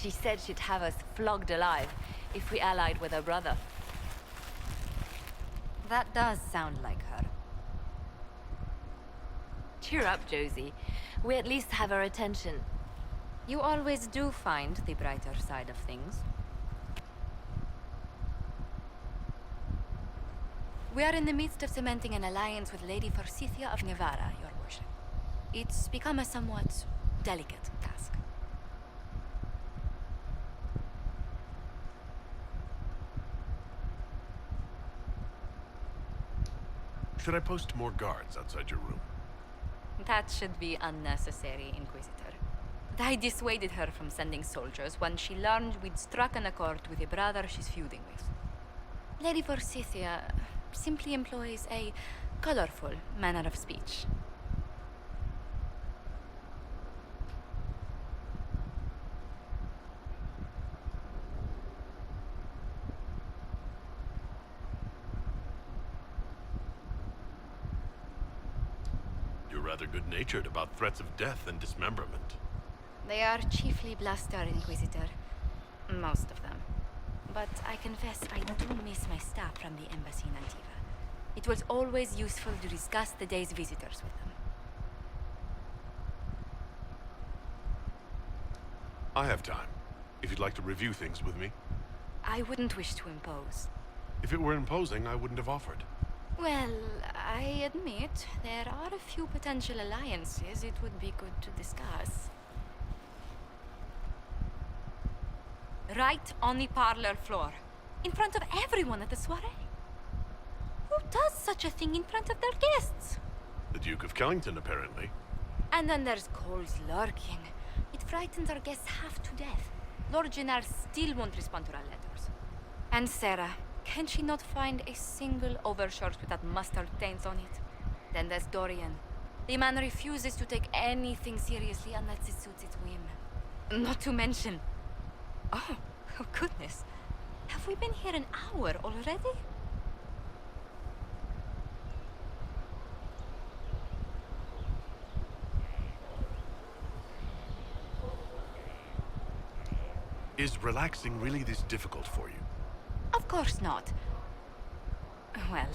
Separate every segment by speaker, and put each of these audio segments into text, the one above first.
Speaker 1: She said she'd have us flogged alive if we allied with her brother.
Speaker 2: That does sound like her.
Speaker 1: Cheer up, Josie. We at least have her attention.
Speaker 2: You always do find the brighter side of things. We are in the midst of cementing an alliance with Lady Forsythia of Navarra, your worship. It's become a somewhat delicate task.
Speaker 3: Should I post more guards outside your room?
Speaker 2: That should be unnecessary, Inquisitor. I dissuaded her from sending soldiers when she learned we'd struck an accord with a brother she's feuding with. Lady Forsythia simply employs a colorful manner of speech.
Speaker 3: You're rather good-natured about threats of death and dismemberment.
Speaker 2: They are chiefly bluster, Inquisitor. Most of them. But I confess I do miss my staff from the embassy in Antiva. It was always useful to discuss the day's visitors with them.
Speaker 3: I have time, if you'd like to review things with me.
Speaker 2: I wouldn't wish to impose.
Speaker 3: If it were imposing, I wouldn't have offered.
Speaker 2: Well, I admit there are a few potential alliances it would be good to discuss. Right on the parlor floor, in front of everyone at the soiree. Who does such a thing in front of their guests?
Speaker 3: The Duke of Kellington, apparently.
Speaker 2: And then there's Cole's lurking. It frightens our guests half to death. Lord Gennard still won't respond to our letters. And Sarah, can she not find a single overshirt with that mustard taint on it? Then there's Dorian. The man refuses to take anything seriously unless it suits its whim. Not to mention... Oh goodness. Have we been here an hour already?
Speaker 3: Is relaxing really this difficult for you?
Speaker 2: Of course not. Well,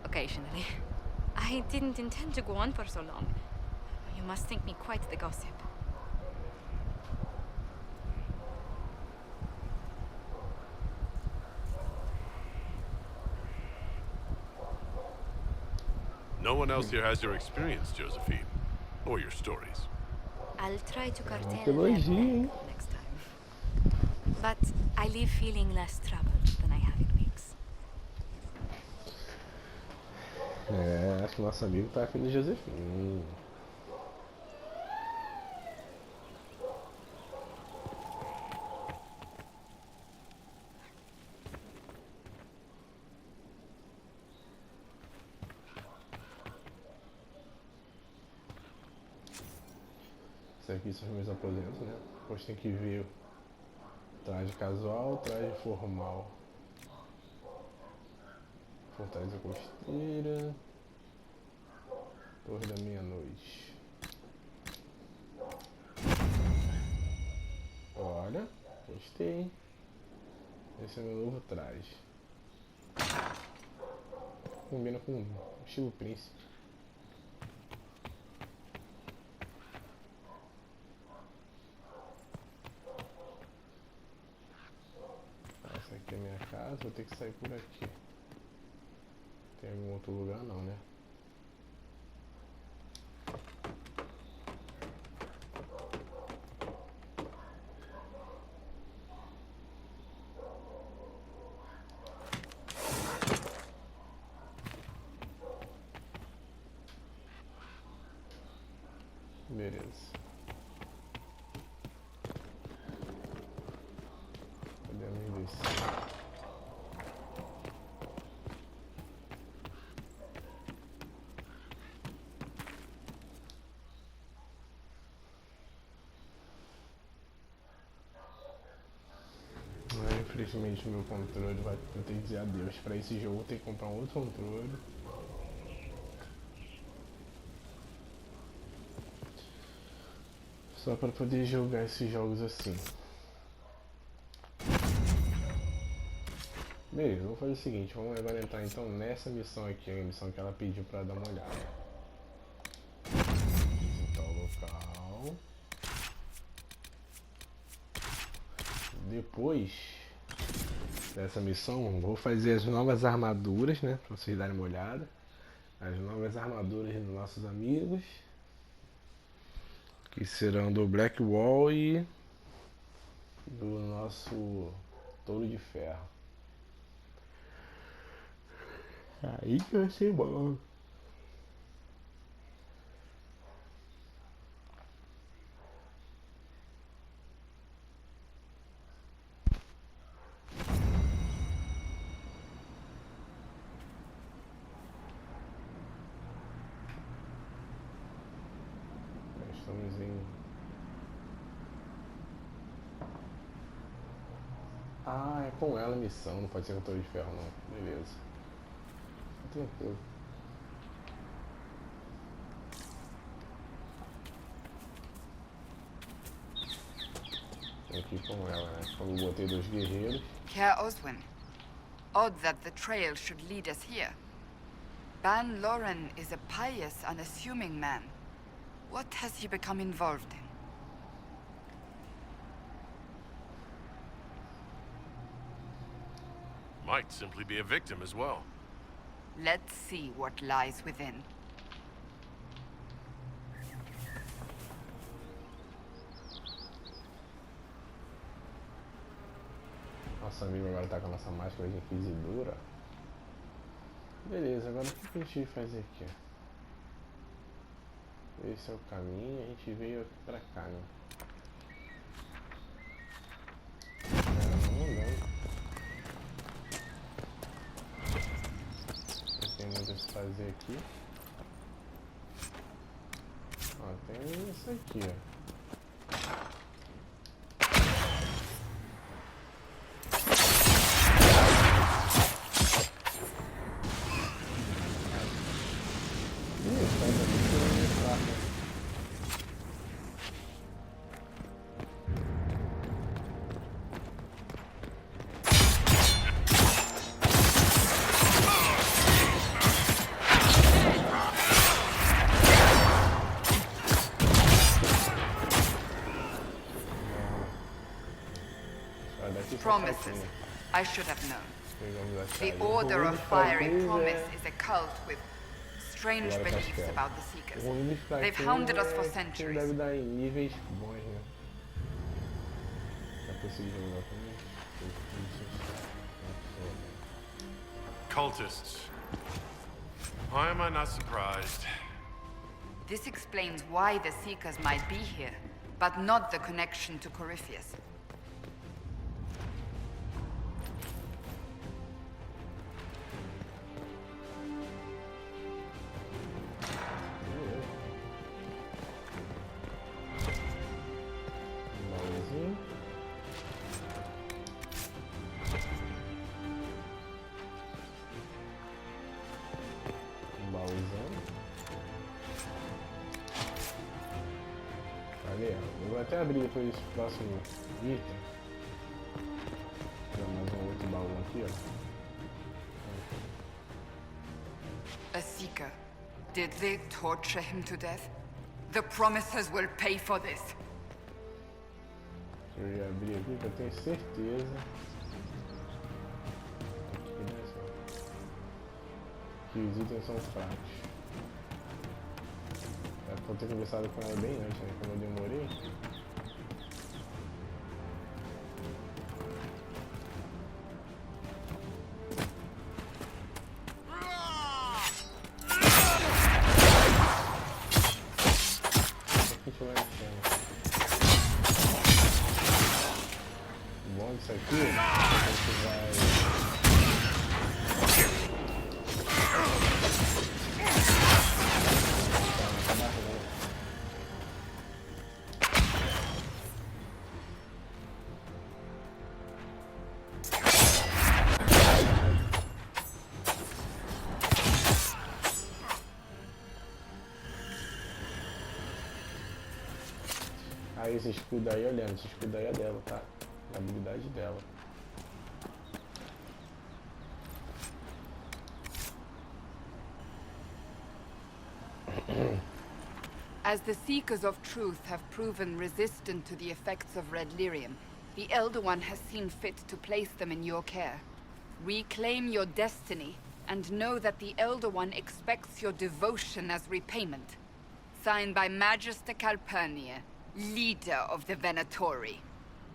Speaker 2: occasionally. I didn't intend to go on for so long. You must think me quite the gossip.
Speaker 3: No one else here has your experience, Josephine. Or your stories.
Speaker 2: I'll try to curtail
Speaker 4: Que elogio, hein?
Speaker 2: them next time. But I leave feeling less troubled than I have in weeks.
Speaker 4: É, acho que nosso amigo tá afim de Josefine. Isso aqui são os meus aposentos, né? Depois tem que ver traje casual, traje formal. Fortaleza costeira. Torre da meia-noite. Olha, gostei. Esse é meu novo traje. Combina com o estilo príncipe. Essa aqui é a minha casa, vou ter que sair por aqui. Tem algum outro lugar não, né? Beleza. Podemos descer. Infelizmente meu controle vai ter que dizer adeus. Para esse jogo eu tenho que comprar um outro controle. Só para poder jogar esses jogos assim. Beleza, vamos fazer o seguinte, vamos agora entrar então nessa missão aqui, a missão que ela pediu pra dar uma olhada. Visitar o local. Depois dessa missão, vou fazer as novas armaduras, né, pra vocês darem uma olhada. As novas armaduras dos nossos amigos, que serão do Black Wall e do nosso Touro de Ferro. Aí que vai ser bom. Estamos em... Ah, é com ela a missão, não pode ser com o Touro de Ferro não. Beleza. Tranquilo. Aqui com ela, né? Como eu botei 2 guerreiros.
Speaker 5: Care Oswin. Odd that the trail should lead us here. Ban Loren is a pious, unassuming man. What has he become involved in?
Speaker 3: Might simply be a victim as well.
Speaker 5: Let's see what lies within.
Speaker 4: Nossa amiga agora tá com a nossa máscara de inquisidora. Beleza, agora o que a gente vai fazer aqui? Esse é o caminho, a gente veio aqui pra cá, né? Não andando. Não tem muito o que fazer aqui. Ó, tem isso aqui, ó.
Speaker 5: Promises. I should have known. The Order of Fiery Promise is a cult with strange beliefs about the Seekers. They've hounded us for centuries.
Speaker 4: Deve dar em níveis bons, né? Já consegui jogar também.
Speaker 3: Cultists. Why am I not surprised?
Speaker 5: This explains why the Seekers might be here, but not the connection to Corypheus.
Speaker 4: Eu vou até abrir depois esse próximo item. Tem mais um outro baú aqui, ó.
Speaker 5: A Seeker. Did they torture him to death? The Promises will pay for this.
Speaker 4: Deixa eu abrir aqui que eu tenho certeza que os itens são fracos. Vou ter conversado com ela bem antes, né? Como eu demorei. Aqui lá em cima. O bom disso aqui é que a gente vai... Ah, esse escudo aí, olhando, esse escudo aí é dela, tá? A habilidade dela.
Speaker 5: As the Seekers of Truth have proven resistant to the effects of red lyrium, the Elder One has seen fit to place them in your care. Reclaim your destiny, and know that the Elder One expects your devotion as repayment. Signed by Magister Calpurnia, leader of the Venatori.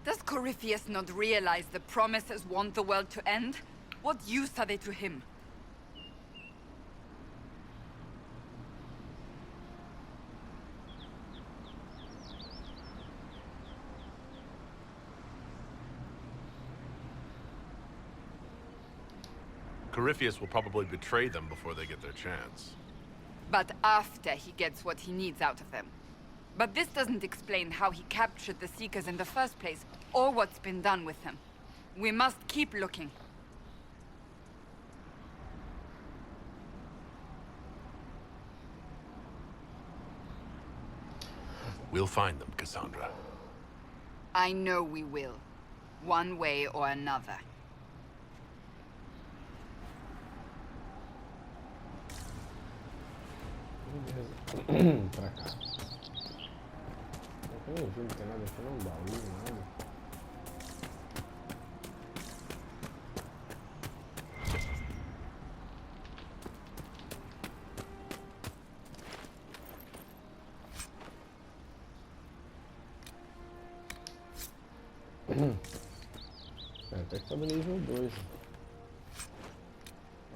Speaker 5: Does Corypheus not realize the promises want the world to end? What use are they to him?
Speaker 3: Corypheus will probably betray them before they get their chance.
Speaker 5: But after he gets what he needs out of them. But this doesn't explain how he captured the Seekers in the first place, or what's been done with them. We must keep looking.
Speaker 3: We'll find them, Cassandra.
Speaker 5: I know we will. One way or another.
Speaker 4: Pra cá. Eu nem vi, não tem nada aqui, não, baú, nada. Até que tá no nível 2.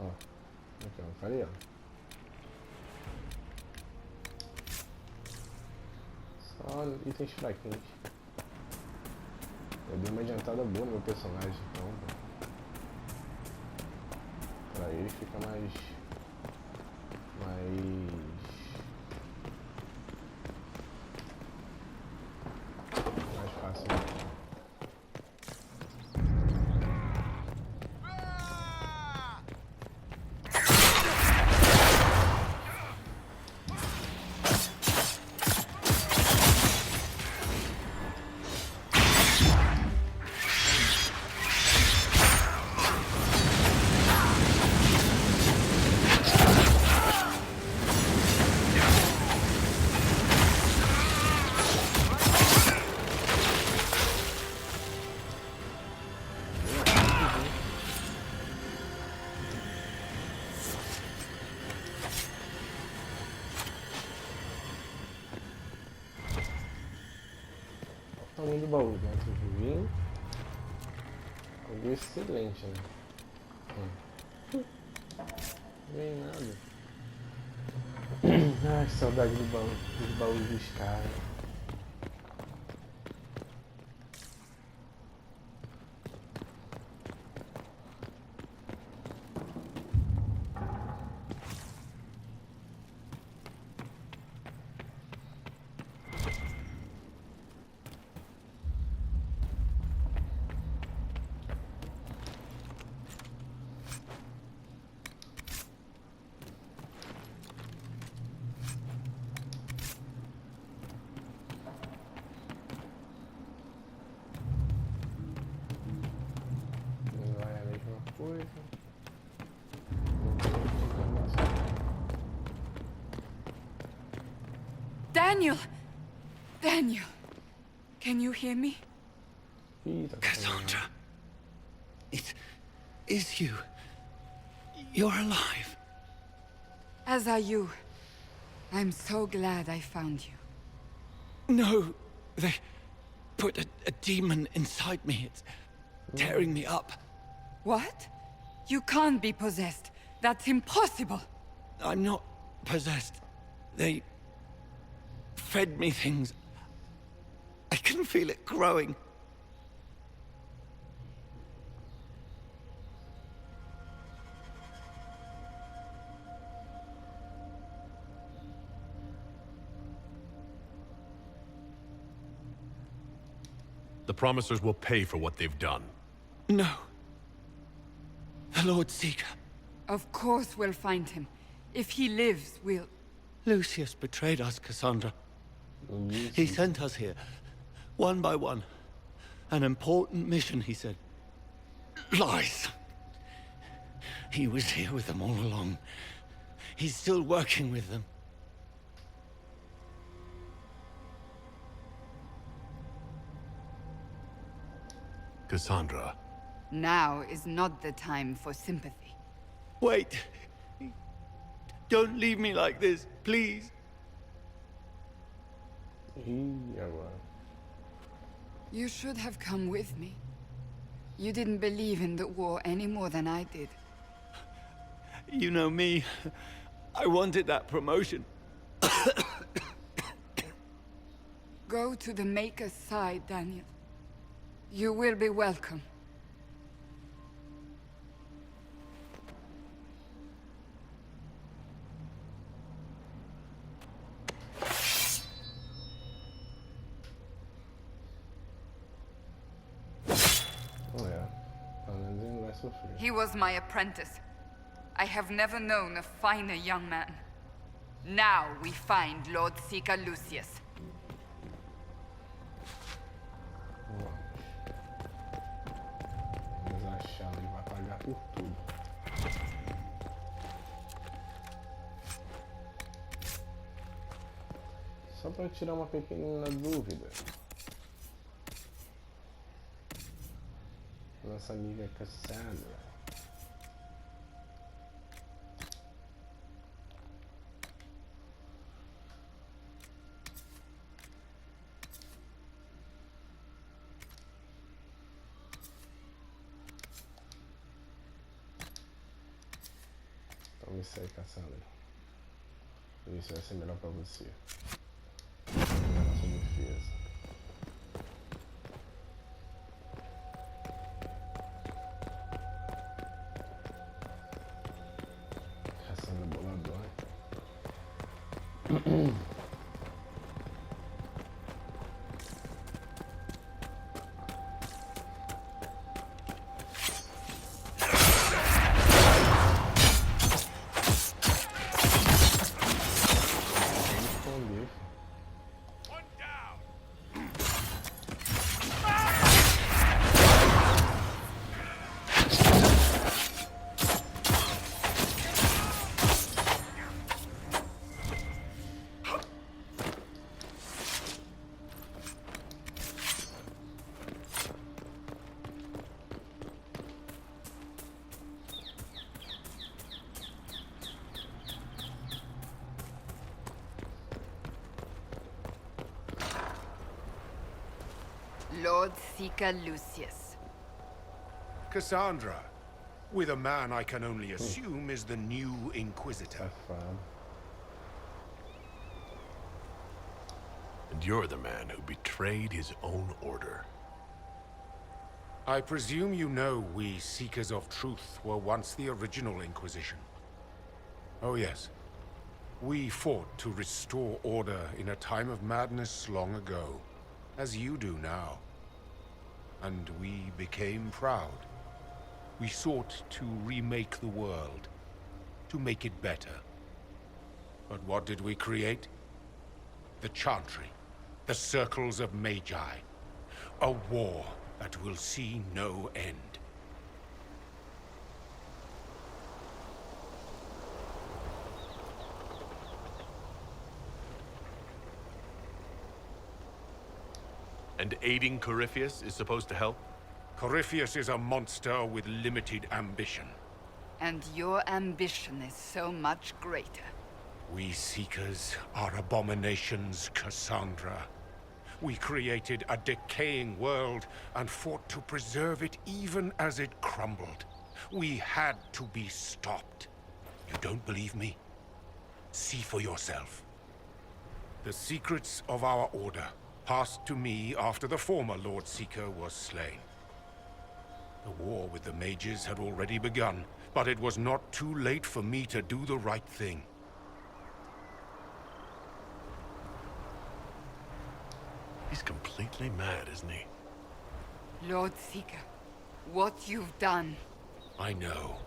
Speaker 4: Ó. Aqui, ó. Falei, ó. Só itens fraquinhos. Eu dei uma adiantada boa no meu personagem, então. Pra ele fica mais fácil. Tamanho do baú dentro do vinho. Algo excelente, né? Não vem nada. Ai, que saudade do baú, dos baús dos caras.
Speaker 5: Daniel! Daniel! Can you hear me?
Speaker 6: Cassandra! It is you. You're alive.
Speaker 5: As are you. I'm so glad I found you.
Speaker 6: No, they put a demon inside me. It's tearing me up.
Speaker 5: What? You can't be possessed. That's impossible.
Speaker 6: I'm not possessed. They fed me things. I can feel it growing.
Speaker 3: The Promisers will pay for what they've done.
Speaker 6: No. The Lord Seeker.
Speaker 5: Of course we'll find him. If he lives, we'll...
Speaker 6: Lucius betrayed us, Cassandra. He sent us here, one by one. An important mission, he said. Lies! He was here with them all along. He's still working with them.
Speaker 3: Cassandra.
Speaker 5: Now is not the time for sympathy.
Speaker 6: Wait. Don't leave me like this, please.
Speaker 4: Ih, agora.
Speaker 5: You should have come with me. You didn't believe in the war any more than I did.
Speaker 6: You know me. I wanted that promotion.
Speaker 5: Go to the Maker's side, Daniel. You will be welcome.
Speaker 4: Oh, é. Pelo menos ele não vai sofrer.
Speaker 5: He was my apprentice. I have never known a finer young man. Now we find Lord Sika Lucius.
Speaker 4: Vamos achar, ele vai pagar por tudo. Só para tirar uma pequena dúvida. Nossa amiga Cassandra. Então isso aí, Cassandra. Isso vai ser melhor para você. Na nossa defesa.
Speaker 5: Lord Sika Lucius.
Speaker 7: Cassandra, with a man I can only assume is the new Inquisitor.
Speaker 4: Safado.
Speaker 3: And you're the man who betrayed his own order.
Speaker 7: I presume you know we Seekers of Truth were once the original Inquisition. Oh yes. We fought to restore order in a time of madness long ago, as you do now. And we became proud. We sought to remake the world, to make it better. But what did we create? The Chantry, the Circles of Magi. A war that will see no end.
Speaker 3: And aiding Corypheus is supposed to help?
Speaker 7: Corypheus is a monster with limited ambition.
Speaker 5: And your ambition is so much greater.
Speaker 7: We Seekers are abominations, Cassandra. We created a decaying world and fought to preserve it even as it crumbled. We had to be stopped. You don't believe me? See for yourself. The secrets of our order passed to me after the former Lord Seeker was slain. The war with the mages had already begun, but it was not too late for me to do the right thing.
Speaker 3: He's completely mad, isn't he?
Speaker 5: Lord Seeker, what you've done.
Speaker 7: I know.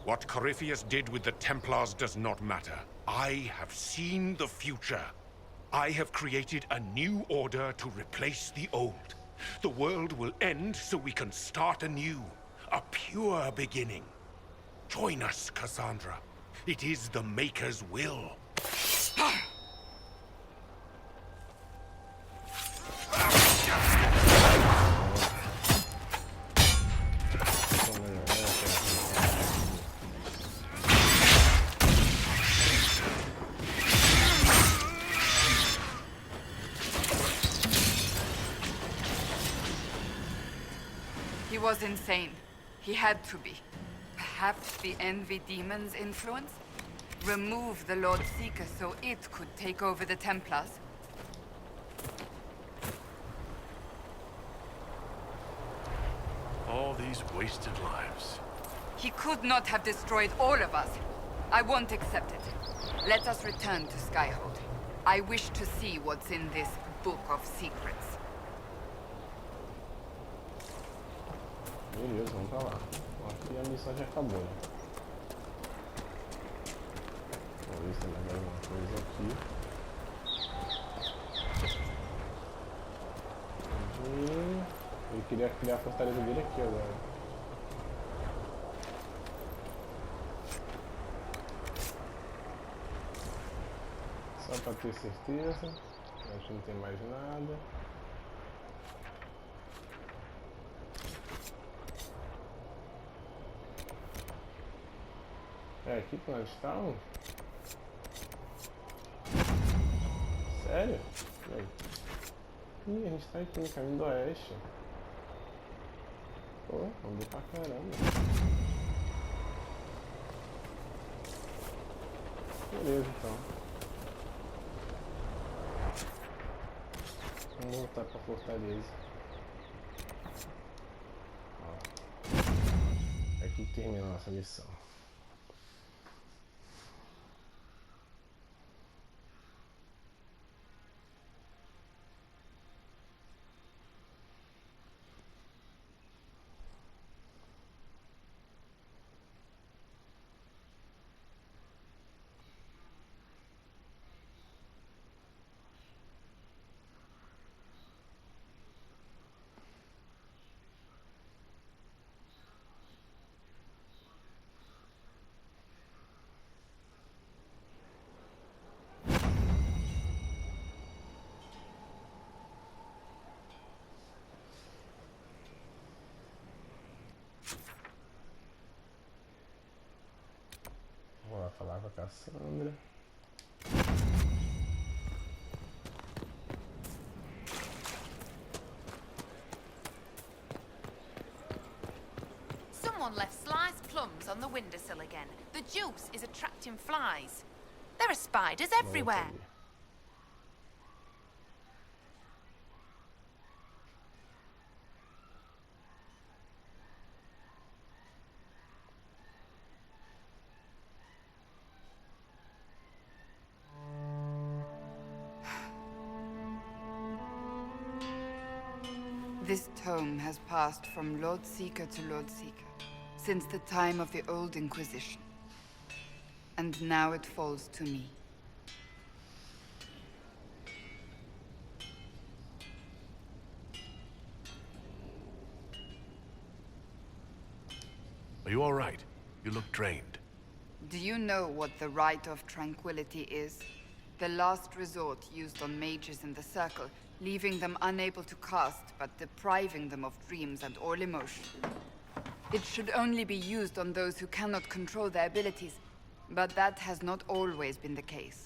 Speaker 7: What Corypheus did with the Templars does not matter. I have seen the future. I have created a new order to replace the old. The world will end so we can start anew. A pure beginning. Join us, Cassandra. It is the Maker's will.
Speaker 5: He was insane. He had to be. Perhaps the Envy Demon's influence? Remove the Lord Seeker so it could take over the Templars?
Speaker 3: All these wasted lives.
Speaker 5: He could not have destroyed all of us. I won't accept it. Let us return to Skyhold. I wish to see what's in this Book of Secrets.
Speaker 4: Beleza, vamos pra lá. Bom, aqui a missão já acabou, né? Vamos ver se tem mais alguma coisa aqui. Eu queria criar a fortaleza dele aqui agora. Só pra ter certeza. Aqui não tem mais nada. É aqui que nós estávamos? Sério? Aí. Ih, a gente tá aqui no caminho do oeste. Pô, andou pra caramba. Beleza, então. Vamos voltar pra fortaleza. Ó. Aqui que termina a nossa missão. Vou lá falar com a Cassandra.
Speaker 1: Someone left sliced plums on the windowsill again. The juice is attracting flies. There are spiders everywhere.
Speaker 5: This tome has passed from Lord Seeker to Lord Seeker, since the time of the old Inquisition. And now it falls to me.
Speaker 3: Are you all right? You look drained.
Speaker 5: Do you know what the Rite of Tranquility is? The last resort used on mages in the Circle, leaving them unable to cast, but depriving them of dreams and all emotion. It should only be used on those who cannot control their abilities, but that has not always been the case.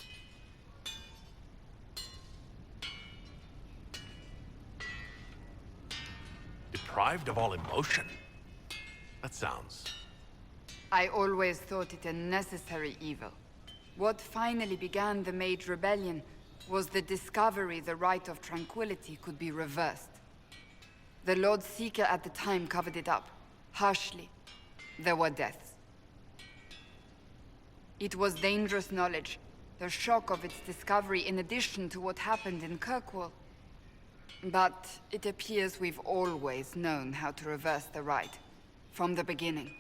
Speaker 3: Deprived of all emotion? That sounds...
Speaker 5: I always thought it a necessary evil. What finally began the Mage Rebellion was the discovery the Rite of Tranquility could be reversed. The Lord Seeker at the time covered it up, harshly. There were deaths. It was dangerous knowledge, the shock of its discovery in addition to what happened in Kirkwall. But it appears we've always known how to reverse the Rite, from the beginning.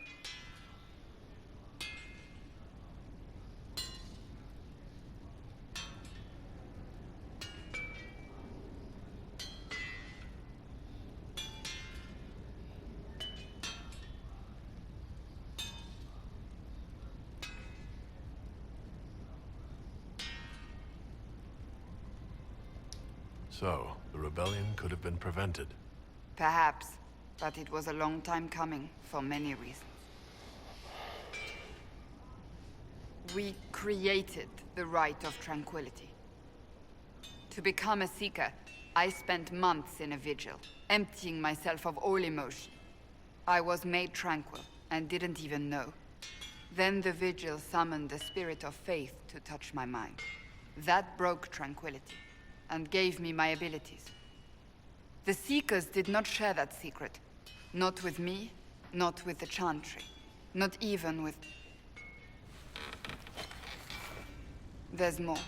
Speaker 3: So, the rebellion could have been prevented.
Speaker 5: Perhaps, but it was a long time coming, for many reasons. We created the Rite of Tranquility. To become a Seeker, I spent months in a vigil, emptying myself of all emotion. I was made tranquil and didn't even know. Then the Vigil summoned the spirit of faith to touch my mind. That broke tranquility and gave me my abilities. The Seekers did not share that secret. Not with me, not with the Chantry, not even with... There's more.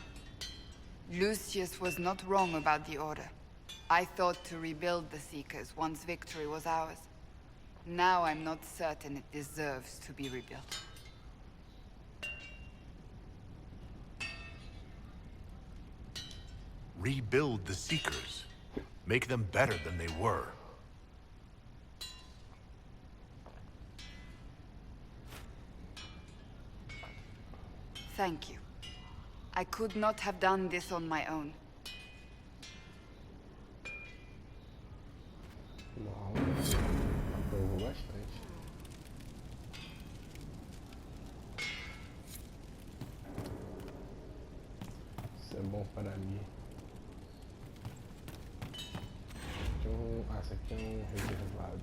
Speaker 5: Lucius was not wrong about the Order. I thought to rebuild the Seekers once victory was ours. Now I'm not certain it deserves to be rebuilt.
Speaker 3: Rebuild the Seekers. Make them better than they were.
Speaker 5: Thank you. I could not have done this on my own.
Speaker 4: Bom, aprovou bastante. Isso é bom para mim. Esse aqui é um reservado.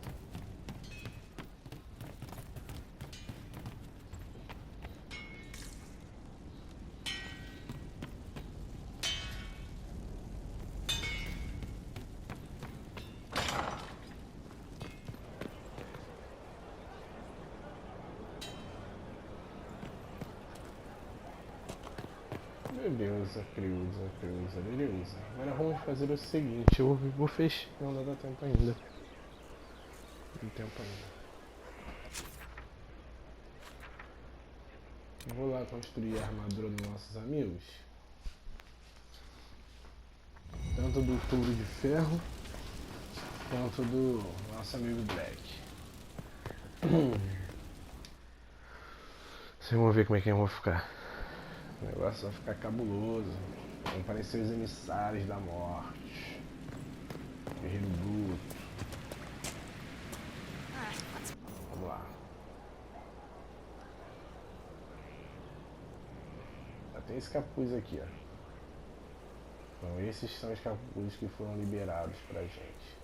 Speaker 4: Beleza. Agora vamos fazer o seguinte, eu vou fechar, não dá tempo ainda. Tem tempo ainda. Vou lá construir a armadura dos nossos amigos. Tanto do touro de ferro, quanto do nosso amigo Black. Vocês vão ver como é que eu vou ficar. O negócio vai ficar cabuloso. Vão aparecer os emissários da morte. Guerreiro bruto. Vamos lá. Já tem esse capuz aqui, ó. Então esses são os capuzes que foram liberados pra gente.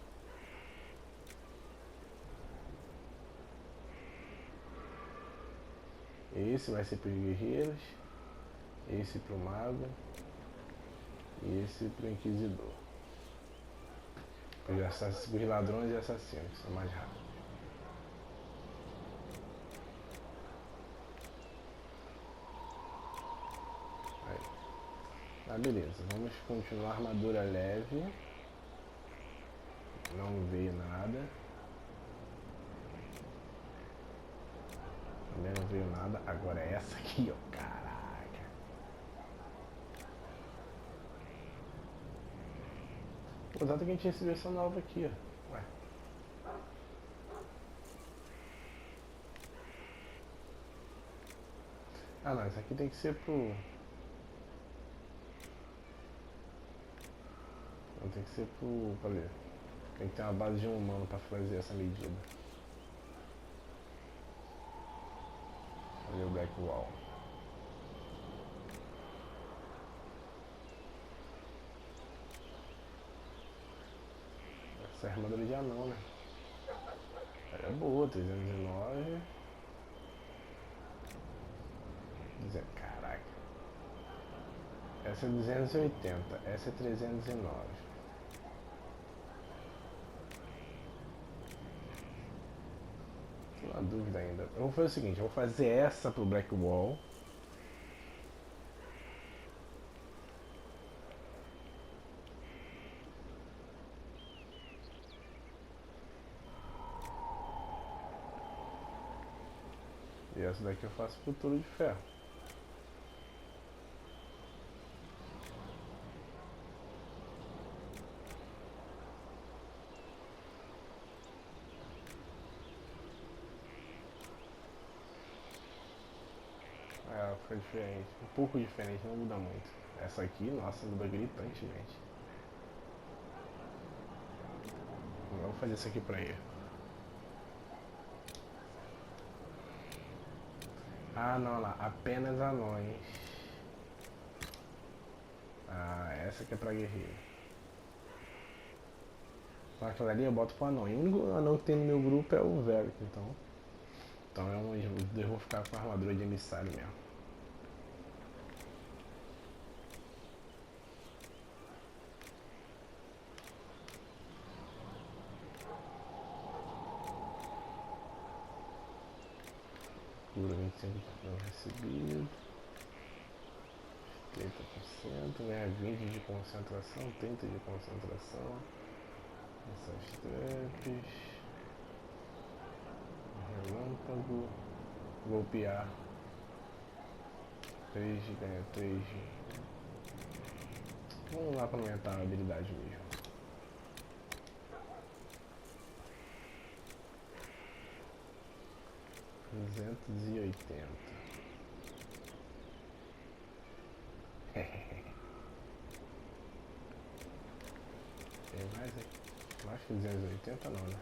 Speaker 4: Esse vai ser para os guerreiros. Esse pro mago e esse pro inquisidor. Os ladrões e assassinos são mais rápidos. Aí. Ah, beleza, vamos continuar. Armadura leve. Não veio nada. Também não veio nada. Agora é essa aqui, ó, cara. Exato que a gente recebeu essa nova aqui, ó. Ué. Ah não, isso aqui tem que ser pro... Não, tem que ser pro... Cadê? Tem que ter uma base de um humano pra fazer essa medida. Olha o Black Wall. Essa é armadura de anão, né? É boa, 319. Caraca. Essa é 280, essa é 309. Tô na dúvida ainda. Eu vou fazer o seguinte, eu vou fazer essa pro Black Wall. E essa daqui eu faço pro touro de ferro. É, fica diferente. Um pouco diferente, não muda muito. Essa aqui, nossa, muda gritantemente. Eu vou fazer isso aqui pra ele. Ah, não, lá, apenas anões. Ah, essa aqui é pra guerreiro. Aquela ali eu boto pro anão. E o único anão que tem no meu grupo é o Varric, então. Então eu vou ficar com a armadura de emissário mesmo. Cura 25 de recebido. 30%, ganha 20 de concentração, 30 de concentração. Essas traps. Relâmpago. Golpear. 3 de ganha 3 de. Vamos lá para aumentar a habilidade mesmo. $280. Tem mais aí? Mais que 280 não, né?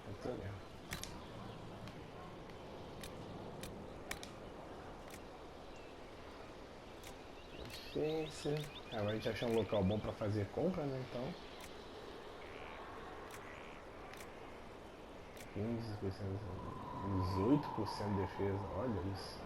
Speaker 4: Eu tô mesmo. Ciência. Agora a gente achou um local bom pra fazer compra, né? Então. 15%, 18% de defesa, olha isso.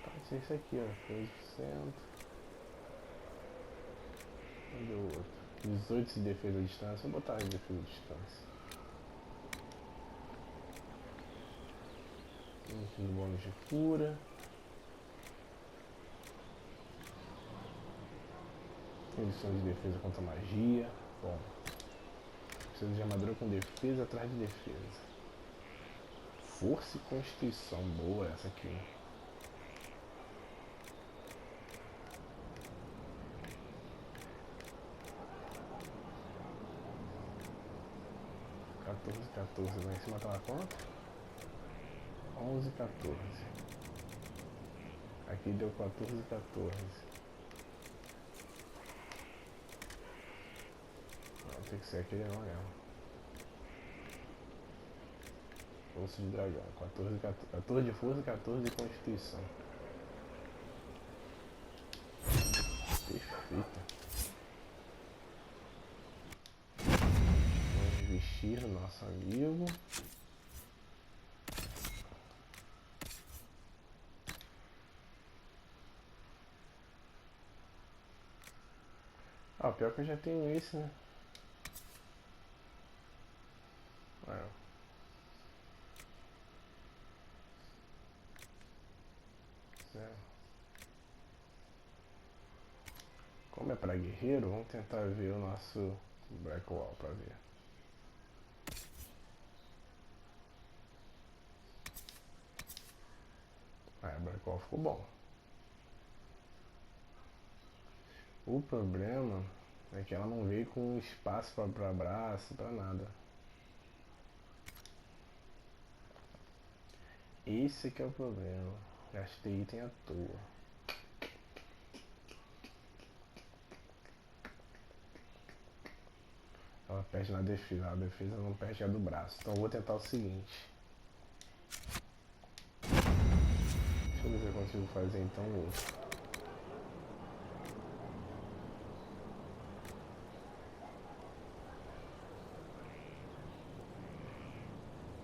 Speaker 4: Pode ser isso aqui, ó, 3%. Cadê o outro? 18 de defesa à distância, vou botar em defesa à distância. 15 de bônus de cura. Condições de defesa contra magia. Bom. Precisa de armadura com defesa atrás de defesa. Força e constituição. Boa essa aqui. $14, lá em cima tá na conta. 11, 14. Aqui deu 14, 14. Não, tem que ser aquele não mesmo. Força de dragão. 14, 14. 14 de força, 14 de constituição. Perfeito. Vamos vestir o nosso amigo. Ah, pior que eu já tenho esse, né? Como é pra guerreiro, vamos tentar ver o nosso Blackwall pra ver. Ah, o Blackwall ficou bom. O problema é que ela não veio com espaço pra braço, pra nada. Esse que é o problema. Gastei item à toa. Ela perde na defesa, a defesa não perde a do braço. Então eu vou tentar o seguinte. Deixa eu ver se eu consigo fazer então o outro.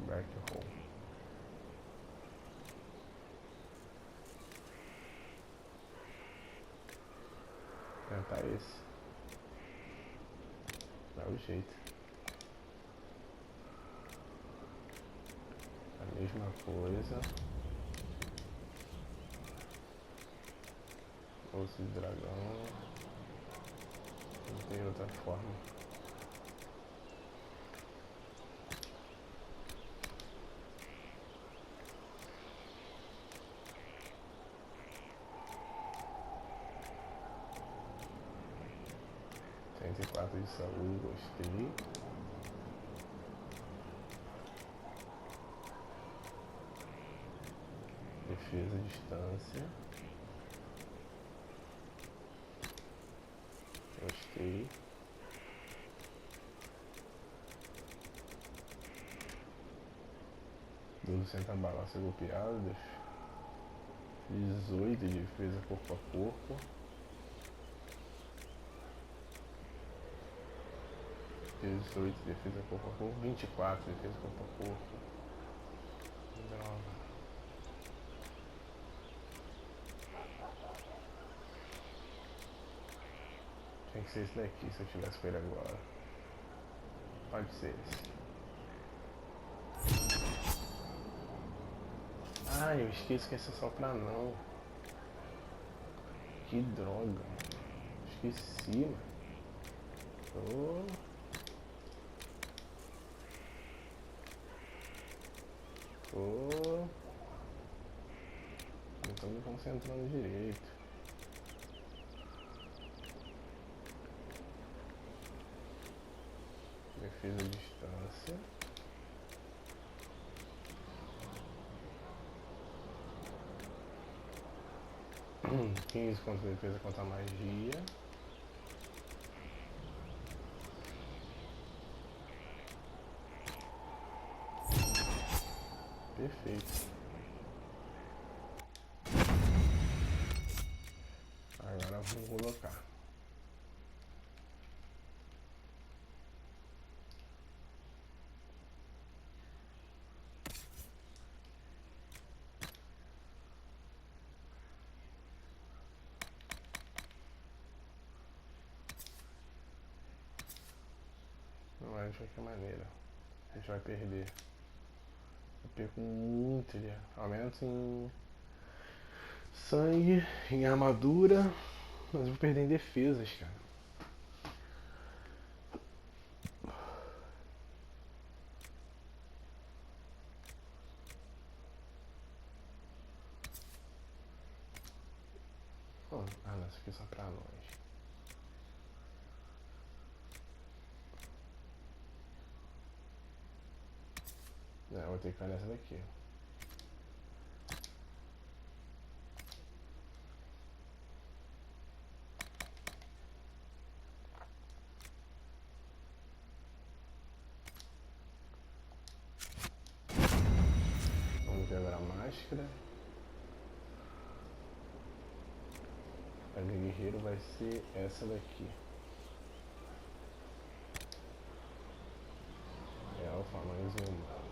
Speaker 4: Back roll. Tentar esse. Dá o jeito. A mesma coisa. Osso de dragão. Não tem outra forma. Tem 4 de saúde, gostei. Defesa à distância. Gostei. 1200 bala ser golpeadas. 18 de defesa corpo a corpo. 18 de defesa corpo a corpo. 24 de defesa corpo a corpo. Droga. Tem que ser esse daqui se eu tivesse com ele agora. Pode ser esse. Ah, eu esqueci que esse é só pra não. Que droga. Esqueci, mano. Não tô me concentrando direito. Defesa à distância. Hum, 15 contra defesa contra magia. Perfeito. Agora vamos colocar. Não é de qualquer maneira. A gente vai perder. Eu perco muito de aumento em sangue, em armadura, mas eu vou perder em defesas, cara. Oh, ah, não, isso aqui é só pra nós. Não, eu vou ter que ficar nessa daqui. Vamos ver agora a máscara. A de guerreiro vai ser essa daqui. É alfa, mais e humanos.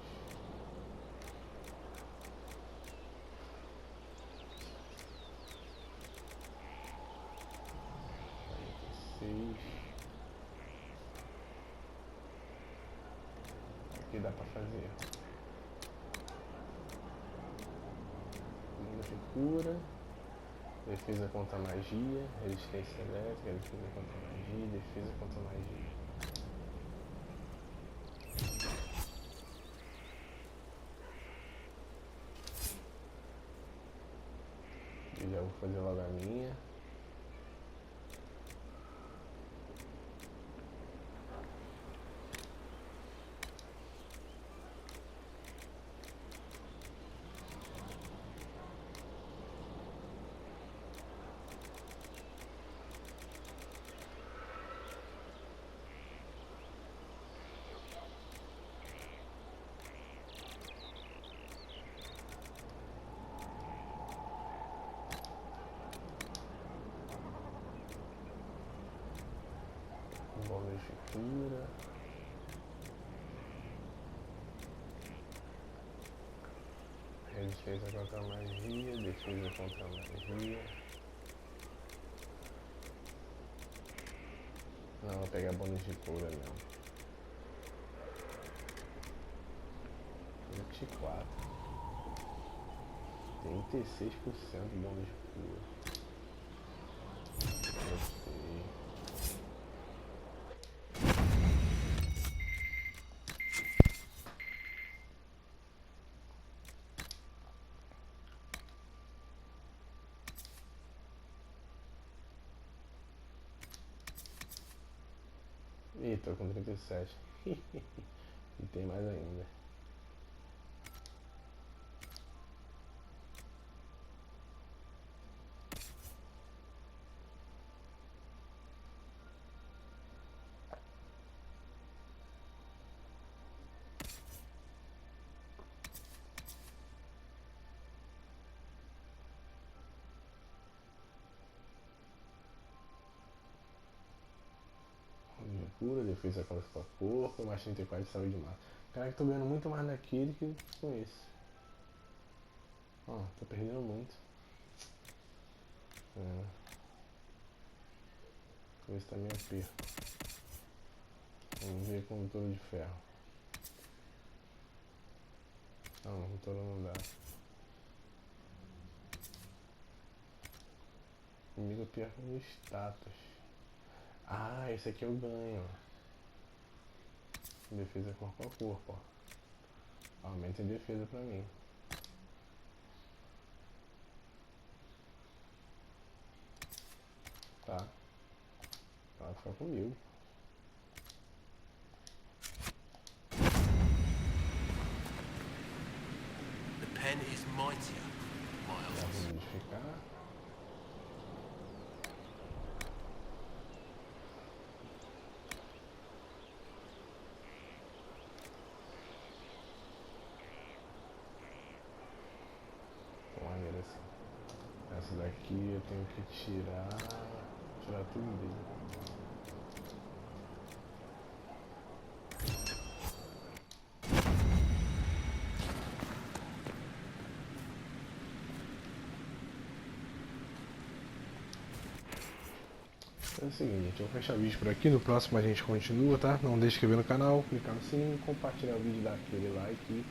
Speaker 4: Aqui dá pra fazer. Muda de cura. Defesa contra magia. Resistência elétrica. Defesa contra magia. Defesa contra magia. E já vou fazer logo a minha. Bola de cura. Resistência contra a magia, defesa contra a magia. Não, vou pegar bônus de cura não. 24. 36% bônus de cura. Gostei. Ih, tô com 37. E tem mais ainda. cura, defesa contra o corpo, mais 34 de saúde de massa. Caraca, tô ganhando muito mais naquele que com esse. Ó, tô perdendo muito. Com esse também eu perco. Vamos ver com o touro de ferro. Não, o touro não dá. Comigo eu perco no status. Ah, esse aqui eu ganho. Defesa corpo a corpo, ó. Aumenta a defesa pra mim. Tá. Vai ficar comigo.
Speaker 8: The pen is mightier,
Speaker 4: Já
Speaker 8: Miles.
Speaker 4: vou modificar. Maneiro assim. Essa daqui eu tenho que tirar tudo dele. É o seguinte, eu vou fechar o vídeo por aqui, no próximo a gente continua, tá? Não deixe de se inscrever no canal, clicar no sininho, compartilhar o vídeo, dar aquele like e